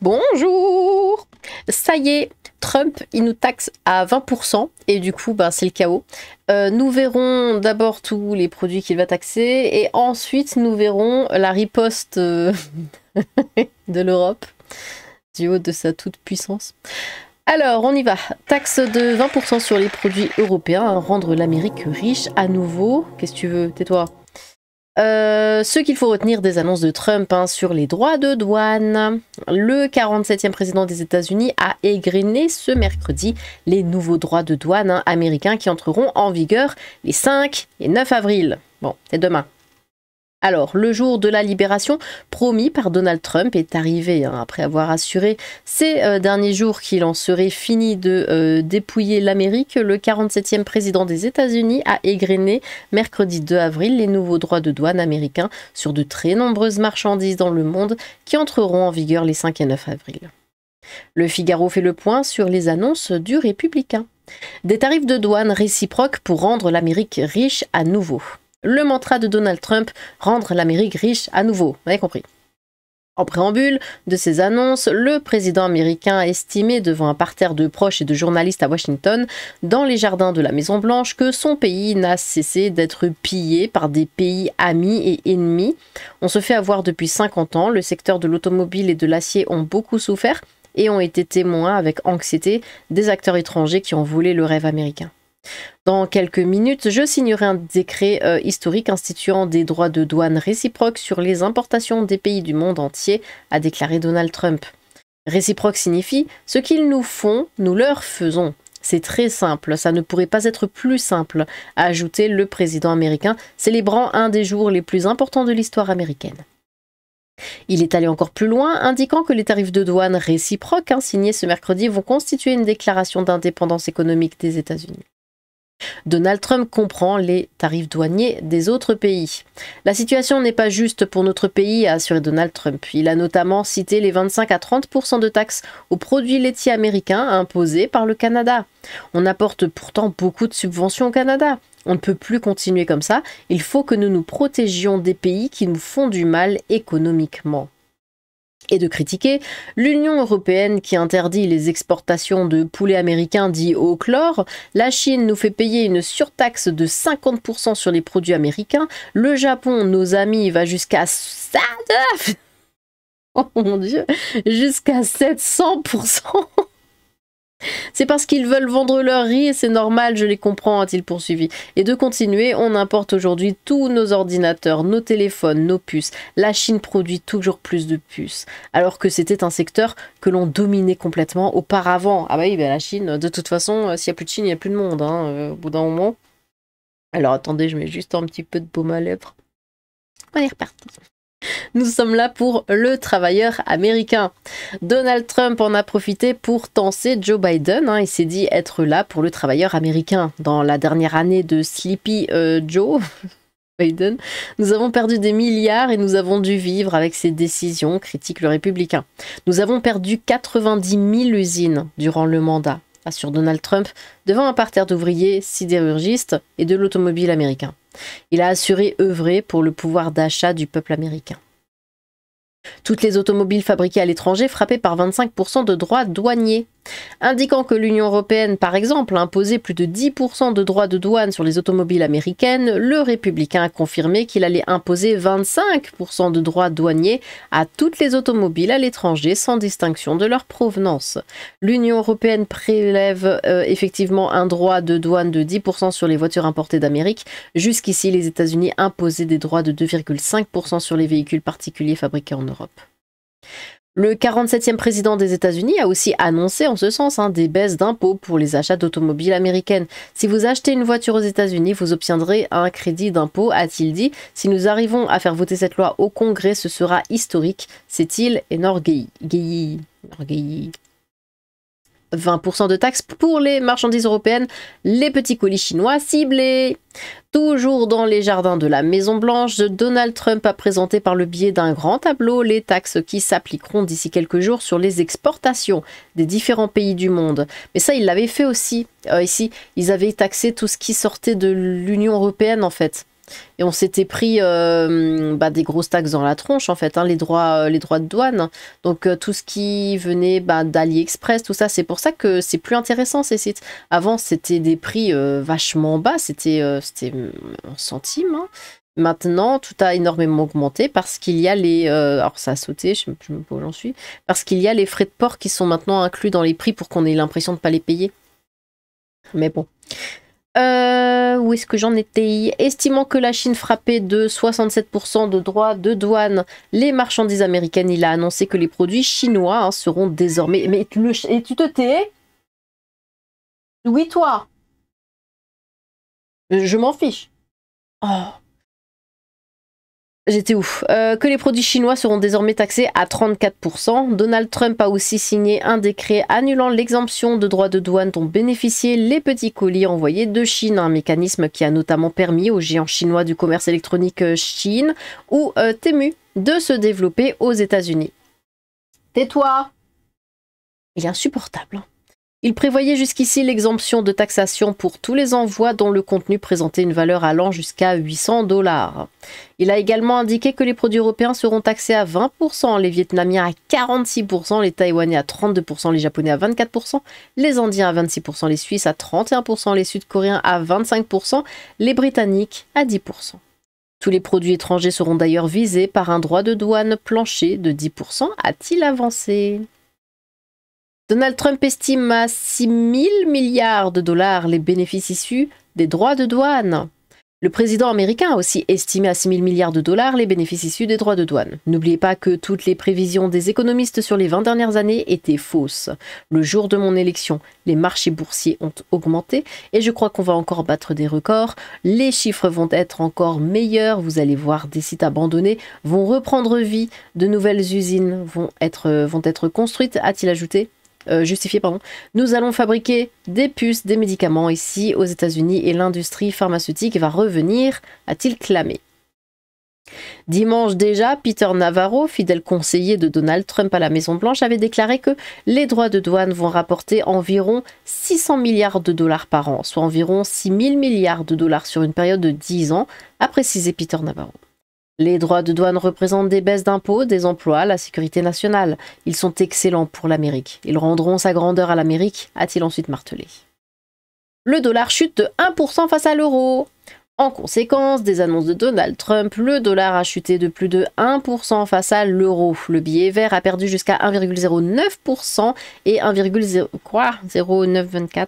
Bonjour! Ça y est, Trump, il nous taxe à 20% et du coup, bah, c'est le chaos. Nous verrons d'abord tous les produits qu'il va taxer et ensuite nous verrons la riposte de l'Europe du haut de sa toute puissance. Alors, on y va. Taxe de 20% sur les produits européens, rendre l'Amérique riche à nouveau. Qu'est-ce que tu veux? Tais-toi. Ce qu'il faut retenir des annonces de Trump sur les droits de douane. Le 47e président des États-Unis a égrené ce mercredi les nouveaux droits de douane américains qui entreront en vigueur les 5 et 9 avril. Bon, c'est demain. Alors, le jour de la libération promis par Donald Trump est arrivé après avoir assuré ces derniers jours qu'il en serait fini de dépouiller l'Amérique. Le 47e président des États-Unis a égrené mercredi 2 avril les nouveaux droits de douane américains sur de très nombreuses marchandises dans le monde qui entreront en vigueur les 5 et 9 avril. Le Figaro fait le point sur les annonces du républicain. Des tarifs de douane réciproques pour rendre l'Amérique riche à nouveau. Le mantra de Donald Trump, rendre l'Amérique riche à nouveau, vous avez compris. En préambule de ces annonces, le président américain a estimé devant un parterre de proches et de journalistes à Washington, dans les jardins de la Maison-Blanche, que son pays n'a cessé d'être pillé par des pays amis et ennemis. On se fait avoir depuis 50 ans, le secteur de l'automobile et de l'acier ont beaucoup souffert et ont été témoins avec anxiété des acteurs étrangers qui ont volé le rêve américain. Dans quelques minutes, je signerai un décret historique instituant des droits de douane réciproques sur les importations des pays du monde entier, a déclaré Donald Trump. Réciproque signifie ce qu'ils nous font, nous leur faisons. C'est très simple, ça ne pourrait pas être plus simple, a ajouté le président américain, célébrant un des jours les plus importants de l'histoire américaine. Il est allé encore plus loin, indiquant que les tarifs de douane réciproques signés ce mercredi vont constituer une déclaration d'indépendance économique des États-Unis. Donald Trump comprend les tarifs douaniers des autres pays. La situation n'est pas juste pour notre pays, a assuré Donald Trump. Il a notamment cité les 25 à 30% de taxes aux produits laitiers américains imposés par le Canada. On apporte pourtant beaucoup de subventions au Canada. On ne peut plus continuer comme ça. Il faut que nous nous protégions des pays qui nous font du mal économiquement. Et de critiquer l'Union européenne qui interdit les exportations de poulet américain dit au chlore, la Chine nous fait payer une surtaxe de 50% sur les produits américains, le Japon, nos amis, va jusqu'à oh mon Dieu, jusqu'à 700%. C'est parce qu'ils veulent vendre leur riz et c'est normal, je les comprends, a-t-il poursuivi. Et de continuer, on importe aujourd'hui tous nos ordinateurs, nos téléphones, nos puces. La Chine produit toujours plus de puces, alors que c'était un secteur que l'on dominait complètement auparavant. Ah bah oui, bah la Chine, de toute façon, s'il n'y a plus de Chine, il n'y a plus de monde, au bout d'un moment. Alors attendez, je mets juste un petit peu de baume à lèvres. On est reparti. Nous sommes là pour le travailleur américain. Donald Trump en a profité pour tancer Joe Biden. Il s'est dit être là pour le travailleur américain. Dans la dernière année de Sleepy Joe Biden, nous avons perdu des milliards et nous avons dû vivre avec ces décisions, critique le républicain. Nous avons perdu 90 000 usines durant le mandat, assure Donald Trump devant un parterre d'ouvriers sidérurgistes et de l'automobile américain. Il a assuré œuvrer pour le pouvoir d'achat du peuple américain. Toutes les automobiles fabriquées à l'étranger frappées par 25% de droits douaniers, indiquant que l'Union européenne, par exemple, a imposé plus de 10% de droits de douane sur les automobiles américaines, le républicain a confirmé qu'il allait imposer 25% de droits douaniers à toutes les automobiles à l'étranger sans distinction de leur provenance. L'Union européenne prélève effectivement un droit de douane de 10% sur les voitures importées d'Amérique. Jusqu'ici, les États-Unis imposaient des droits de 2,5% sur les véhicules particuliers fabriqués en Europe. Le 47e président des États-Unis a aussi annoncé en ce sens des baisses d'impôts pour les achats d'automobiles américaines. Si vous achetez une voiture aux États-Unis, vous obtiendrez un crédit d'impôt, a-t-il dit. Si nous arrivons à faire voter cette loi au Congrès, ce sera historique, s'est-il enorgueilli. 20% de taxes pour les marchandises européennes, les petits colis chinois ciblés. Toujours dans les jardins de la Maison-Blanche, Donald Trump a présenté par le biais d'un grand tableau les taxes qui s'appliqueront d'ici quelques jours sur les exportations des différents pays du monde. Mais ça, il l'avait fait aussi. Ici, ils avaient taxé tout ce qui sortait de l'Union européenne, en fait. Et on s'était pris des grosses taxes dans la tronche, en fait, hein, les droits de douane. Donc tout ce qui venait d'AliExpress, tout ça, c'est pour ça que c'est plus intéressant ces sites. Avant, c'était des prix vachement bas, c'était en centimes, hein. Maintenant, tout a énormément augmenté parce qu'il y a les... alors ça a sauté, je ne sais même pas où j'en suis. Parce qu'il y a les frais de port qui sont maintenant inclus dans les prix pour qu'on ait l'impression de ne pas les payer. Mais bon. Où est-ce que j'en étais? Estimant que la Chine frappait de 67% de droits de douane les marchandises américaines, il a annoncé que les produits chinois seront désormais... Mais et tu te tais? Oui, toi. Je m'en fiche. Oh. J'étais ouf. Que les produits chinois seront désormais taxés à 34%. Donald Trump a aussi signé un décret annulant l'exemption de droits de douane dont bénéficiaient les petits colis envoyés de Chine, un mécanisme qui a notamment permis aux géants chinois du commerce électronique Shein ou Temu de se développer aux États-Unis. Tais-toi! Il est insupportable. Il prévoyait jusqu'ici l'exemption de taxation pour tous les envois dont le contenu présentait une valeur allant jusqu'à 800$. Il a également indiqué que les produits européens seront taxés à 20%, les Vietnamiens à 46%, les Taïwanais à 32%, les Japonais à 24%, les Indiens à 26%, les Suisses à 31%, les Sud-Coréens à 25%, les Britanniques à 10%. Tous les produits étrangers seront d'ailleurs visés par un droit de douane plancher de 10%, a-t-il avancé. Donald Trump estime à 6 000 milliards de dollars les bénéfices issus des droits de douane. Le président américain a aussi estimé à 6 000 milliards de dollars les bénéfices issus des droits de douane. N'oubliez pas que toutes les prévisions des économistes sur les 20 dernières années étaient fausses. Le jour de mon élection, les marchés boursiers ont augmenté et je crois qu'on va encore battre des records. Les chiffres vont être encore meilleurs. Vous allez voir, des sites abandonnés vont reprendre vie. De nouvelles usines vont être construites, a-t-il ajouté. Nous allons fabriquer des puces, des médicaments ici aux États-Unis et l'industrie pharmaceutique va revenir, a-t-il clamé. Dimanche déjà, Peter Navarro, fidèle conseiller de Donald Trump à la Maison-Blanche, avait déclaré que les droits de douane vont rapporter environ 600 milliards de dollars par an, soit environ 6 000 milliards de dollars sur une période de 10 ans, a précisé Peter Navarro. Les droits de douane représentent des baisses d'impôts, des emplois, la sécurité nationale. Ils sont excellents pour l'Amérique. Ils rendront sa grandeur à l'Amérique, a-t-il ensuite martelé. Le dollar chute de 1% face à l'euro. En conséquence des annonces de Donald Trump, le dollar a chuté de plus de 1% face à l'euro. Le billet vert a perdu jusqu'à 1,09% et 1,0924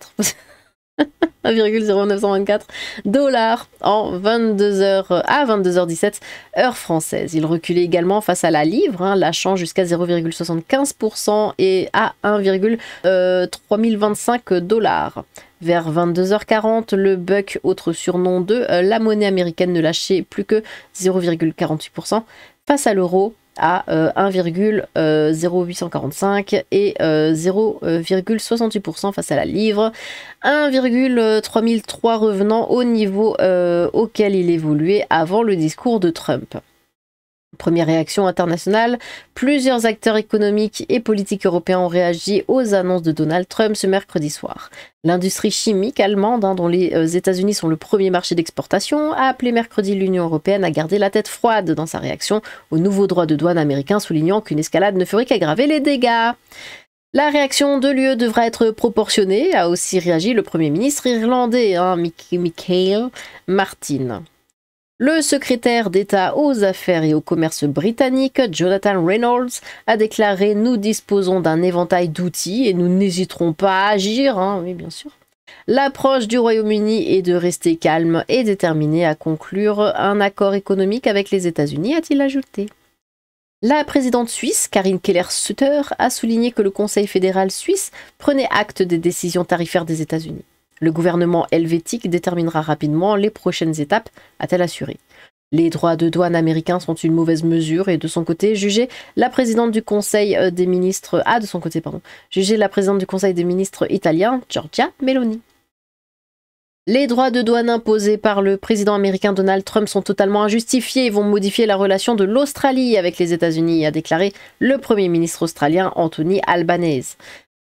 $1,0924 en 22h à 22h17 heure française. Il reculait également face à la livre, lâchant jusqu'à 0,75% et à 1,3025 $. Vers 22h40, le buck, autre surnom de la monnaie américaine, ne lâchait plus que 0,48% face à l'euro à 1,0845 et 0,68% face à la livre, 1,3003 revenant au niveau auquel il évoluait avant le discours de Trump. Première réaction internationale, plusieurs acteurs économiques et politiques européens ont réagi aux annonces de Donald Trump ce mercredi soir. L'industrie chimique allemande, dont les États-Unis sont le premier marché d'exportation, a appelé mercredi l'Union européenne à garder la tête froide dans sa réaction aux nouveaux droits de douane américains, soulignant qu'une escalade ne ferait qu'aggraver les dégâts. La réaction de l'UE devra être proportionnée, a aussi réagi le Premier ministre irlandais, Michael Martin. Le secrétaire d'État aux Affaires et au Commerce britannique, Jonathan Reynolds, a déclaré « Nous disposons d'un éventail d'outils et nous n'hésiterons pas à agir. » Oui, bien sûr. L'approche du Royaume-Uni est de rester calme et déterminé à conclure un accord économique avec les États-Unis, a-t-il ajouté. La présidente suisse, Karin Keller-Sutter, a souligné que le Conseil fédéral suisse prenait acte des décisions tarifaires des États-Unis. Le gouvernement helvétique déterminera rapidement les prochaines étapes, a-t-elle assuré. Les droits de douane américains sont une mauvaise mesure et de son côté, jugé la présidente du Conseil des ministres italien, Giorgia Meloni. Les droits de douane imposés par le président américain Donald Trump sont totalement injustifiés et vont modifier la relation de l'Australie avec les États-Unis, a déclaré le premier ministre australien Anthony Albanese.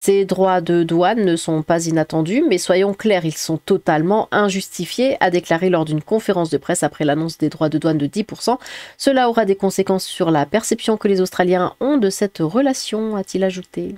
Ces droits de douane ne sont pas inattendus, mais soyons clairs, ils sont totalement injustifiés, a déclaré lors d'une conférence de presse après l'annonce des droits de douane de 10%. Cela aura des conséquences sur la perception que les Australiens ont de cette relation, a-t-il ajouté.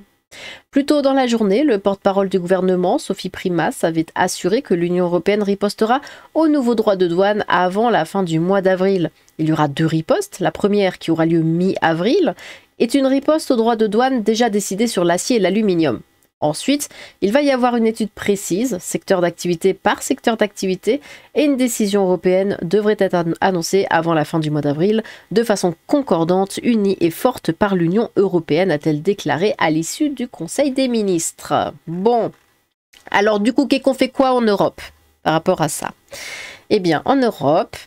Plus tôt dans la journée, le porte-parole du gouvernement, Sophie Primas, avait assuré que l'Union européenne ripostera aux nouveaux droits de douane avant la fin du mois d'avril. Il y aura 2 ripostes. La première, qui aura lieu mi-avril, est une riposte aux droits de douane déjà décidés sur l'acier et l'aluminium. Ensuite, il va y avoir une étude précise, secteur d'activité par secteur d'activité, et une décision européenne devrait être annoncée avant la fin du mois d'avril, de façon concordante, unie et forte par l'Union européenne, a-t-elle déclaré à l'issue du Conseil des ministres. Bon, alors du coup, qu'est-ce qu'on fait quoi en Europe par rapport à ça? Eh bien, en Europe,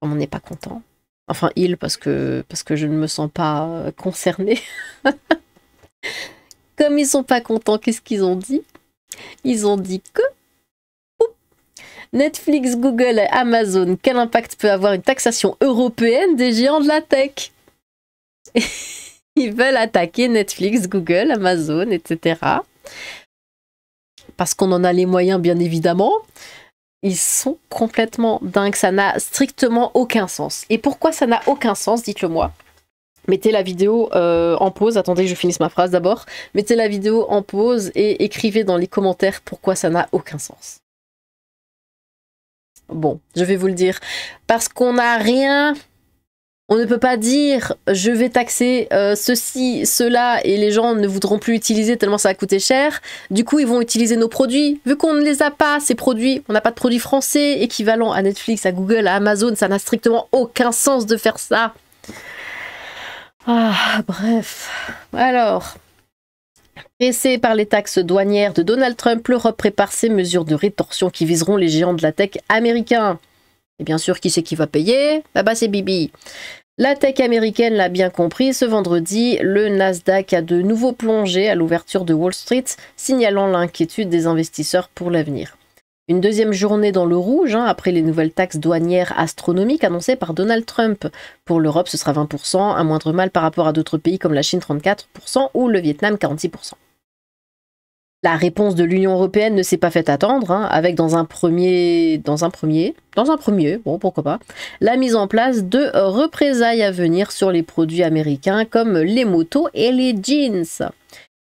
on n'est pas content. Enfin, parce que je ne me sens pas concernée. Comme ils sont pas contents, qu'est-ce qu'ils ont dit? Ils ont dit que Netflix, Google et Amazon, quel impact peut avoir une taxation européenne des géants de la tech? Ils veulent attaquer Netflix, Google, Amazon, etc. Parce qu'on en a les moyens, bien évidemment. Ils sont complètement dingues, ça n'a strictement aucun sens. Et pourquoi ça n'a aucun sens, dites-le moi. Mettez la vidéo en pause, attendez que je finisse ma phrase d'abord. Mettez la vidéo en pause et écrivez dans les commentaires pourquoi ça n'a aucun sens. Bon, je vais vous le dire. Parce qu'on n'a rien... On ne peut pas dire je vais taxer ceci, cela et les gens ne voudront plus utiliser tellement ça va coûter cher. Du coup, ils vont utiliser nos produits. Vu qu'on ne les a pas, ces produits, on n'a pas de produits français équivalents à Netflix, à Google, à Amazon. Ça n'a strictement aucun sens de faire ça. Ah, bref. Alors, pressé par les taxes douanières de Donald Trump, l'Europe prépare ses mesures de rétorsion qui viseront les géants de la tech américains. Et bien sûr, qui c'est qui va payer? Bah c'est Bibi. La tech américaine l'a bien compris, ce vendredi, le Nasdaq a de nouveau plongé à l'ouverture de Wall Street, signalant l'inquiétude des investisseurs pour l'avenir. Une deuxième journée dans le rouge, après les nouvelles taxes douanières astronomiques annoncées par Donald Trump. Pour l'Europe, ce sera 20%, un moindre mal par rapport à d'autres pays comme la Chine 34% ou le Vietnam 46%. La réponse de l'Union européenne ne s'est pas fait attendre, avec dans un premier, bon pourquoi pas, la mise en place de représailles à venir sur les produits américains comme les motos et les jeans.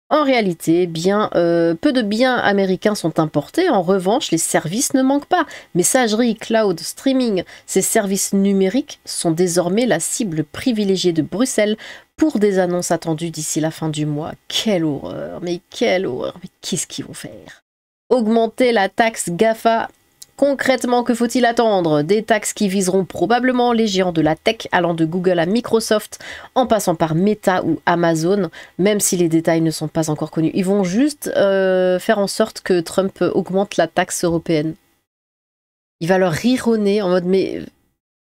En réalité, peu de biens américains sont importés, en revanche, les services ne manquent pas. Messagerie, cloud, streaming, ces services numériques sont désormais la cible privilégiée de Bruxelles pour des annonces attendues d'ici la fin du mois. Quelle horreur, mais qu'est-ce qu'ils vont faire? Augmenter la taxe GAFA. Concrètement, que faut-il attendre? Des taxes qui viseront probablement les géants de la tech, allant de Google à Microsoft, en passant par Meta ou Amazon, même si les détails ne sont pas encore connus. Ils vont juste faire en sorte que Trump augmente la taxe européenne. Il va leur rironner en mode « mais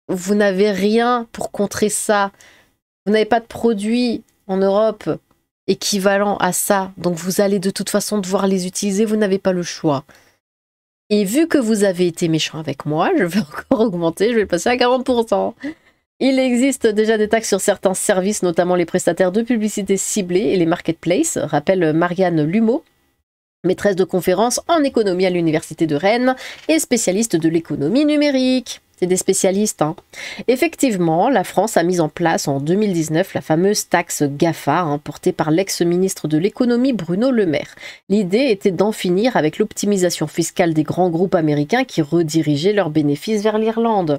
vous n'avez rien pour contrer ça. Vous n'avez pas de produit en Europe équivalent à ça, donc vous allez de toute façon devoir les utiliser, vous n'avez pas le choix. » Et vu que vous avez été méchant avec moi, je vais encore augmenter, je vais le passer à 40%. Il existe déjà des taxes sur certains services, notamment les prestataires de publicité ciblés et les marketplaces, rappelle Marianne Lumeau, maîtresse de conférences en économie à l'université de Rennes et spécialiste de l'économie numérique. C'est des spécialistes, Effectivement, la France a mis en place en 2019 la fameuse taxe GAFA, portée par l'ex-ministre de l'économie Bruno Le Maire. L'idée était d'en finir avec l'optimisation fiscale des grands groupes américains qui redirigeaient leurs bénéfices vers l'Irlande,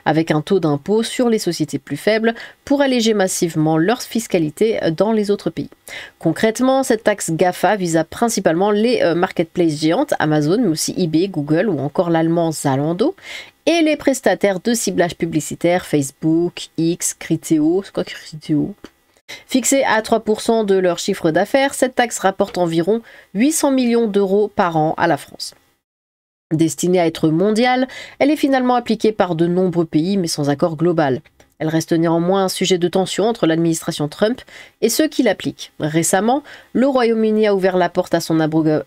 avec un taux d'impôt sur les sociétés plus faibles pour alléger massivement leur fiscalité dans les autres pays. Concrètement, cette taxe GAFA visa principalement les marketplaces géantes, Amazon, mais aussi eBay, Google ou encore l'allemand Zalando, et les prestataires de ciblage publicitaire Facebook, X, Criteo, c'est quoi Criteo? Fixée à 3% de leur chiffre d'affaires, cette taxe rapporte environ 800 millions d'euros par an à la France. Destinée à être mondiale, elle est finalement appliquée par de nombreux pays mais sans accord global. Elle reste néanmoins un sujet de tension entre l'administration Trump et ceux qui l'appliquent. Récemment, le Royaume-Uni a ouvert la porte à son abrogation.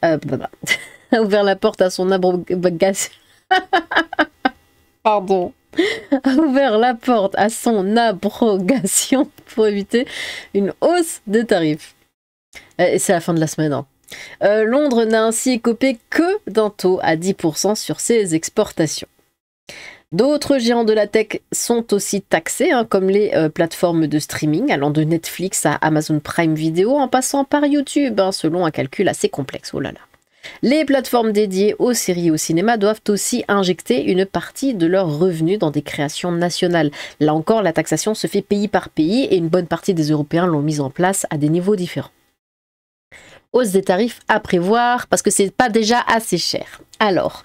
Pardon, a ouvert la porte à son abrogation pour éviter une hausse des tarifs. Et c'est la fin de la semaine. Londres n'a ainsi écopé que d'un taux à 10% sur ses exportations. D'autres géants de la tech sont aussi taxés, hein, comme les plateformes de streaming, allant de Netflix à Amazon Prime Video, en passant par YouTube, hein, selon un calcul assez complexe. Oh là là. Les plateformes dédiées aux séries et au cinéma doivent aussi injecter une partie de leurs revenus dans des créations nationales. Là encore, la taxation se fait pays par pays et une bonne partie des Européens l'ont mise en place à des niveaux différents. Hausse des tarifs à prévoir parce que c'est pas déjà assez cher. Alors,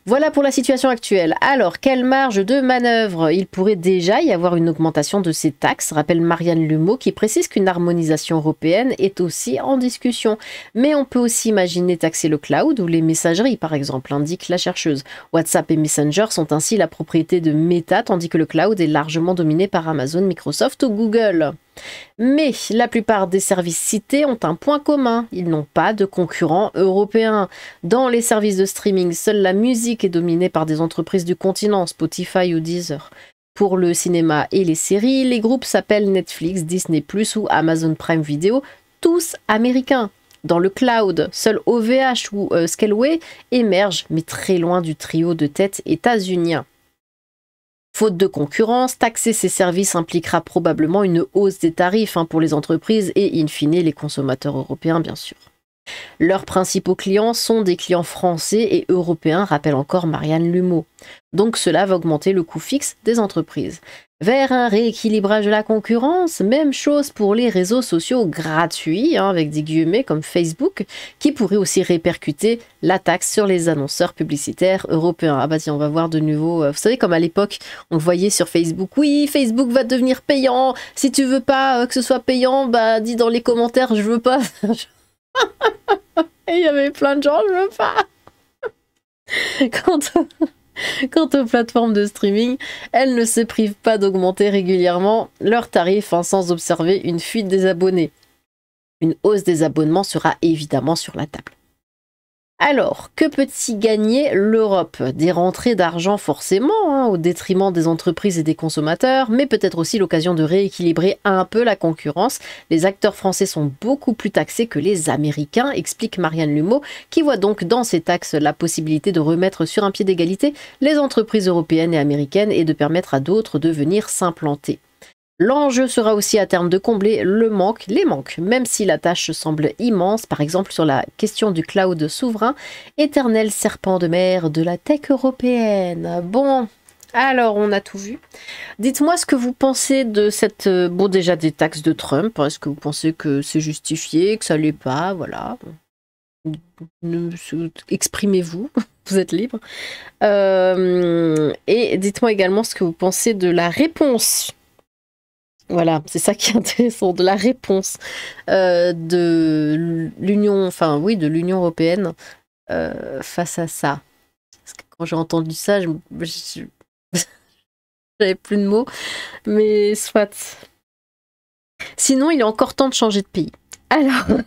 voilà pour la situation actuelle. Alors, quelle marge de manœuvre? Il pourrait déjà y avoir une augmentation de ces taxes, rappelle Marianne Lumeau, qui précise qu'une harmonisation européenne est aussi en discussion. Mais on peut aussi imaginer taxer le cloud ou les messageries, par exemple, indique la chercheuse. WhatsApp et Messenger sont ainsi la propriété de Meta, tandis que le cloud est largement dominé par Amazon, Microsoft ou Google. Mais la plupart des services cités ont un point commun, ils n'ont pas de concurrents européens. Dans les services de streaming, seule la musique est dominée par des entreprises du continent, Spotify ou Deezer. Pour le cinéma et les séries, les groupes s'appellent Netflix, Disney+, ou Amazon Prime Video, tous américains. Dans le cloud, seul OVH ou Scaleway émergent, mais très loin du trio de tête états-unien. Faute de concurrence, taxer ces services impliquera probablement une hausse des tarifs pour les entreprises et in fine les consommateurs européens bien sûr. Leurs principaux clients sont des clients français et européens, rappelle encore Marianne Lumeau. Donc cela va augmenter le coût fixe des entreprises. Vers un rééquilibrage de la concurrence, même chose pour les réseaux sociaux gratuits, avec des guillemets comme Facebook, qui pourraient aussi répercuter la taxe sur les annonceurs publicitaires européens. Ah bah tiens, on va voir de nouveau, vous savez comme à l'époque, on le voyait sur Facebook, oui, Facebook va devenir payant, si tu veux pas que ce soit payant, bah dis dans les commentaires, je veux pas. Et il y avait plein de gens, je veux pas. Quant aux plateformes de streaming, elles ne se privent pas d'augmenter régulièrement leurs tarifs sans observer une fuite des abonnés. Une hausse des abonnements sera évidemment sur la table. Alors, que peut-y gagner l'Europe? Des rentrées d'argent forcément, au détriment des entreprises et des consommateurs, mais peut-être aussi l'occasion de rééquilibrer un peu la concurrence. Les acteurs français sont beaucoup plus taxés que les Américains, explique Marianne Lumeau, qui voit donc dans ces taxes la possibilité de remettre sur un pied d'égalité les entreprises européennes et américaines et de permettre à d'autres de venir s'implanter. L'enjeu sera aussi à terme de combler les manques, même si la tâche semble immense, par exemple sur la question du cloud souverain, éternel serpent de mer de la tech européenne. Bon, alors on a tout vu. Dites-moi ce que vous pensez de cette... Bon, déjà des taxes de Trump, est-ce que vous pensez que c'est justifié, que ça l'est pas, voilà. Exprimez-vous, vous êtes libre. Et dites-moi également ce que vous pensez de la réponse. Voilà, c'est ça qui est intéressant, de la réponse de l'Union, de l'Union européenne face à ça. Parce que quand j'ai entendu ça, j'avais plus de mots, mais soit. Sinon, il est encore temps de changer de pays. Alors,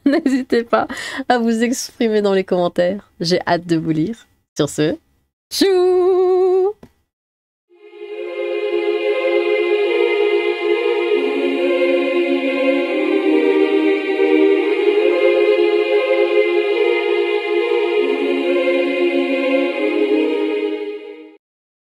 n'hésitez pas à vous exprimer dans les commentaires. J'ai hâte de vous lire. Sur ce, tchou!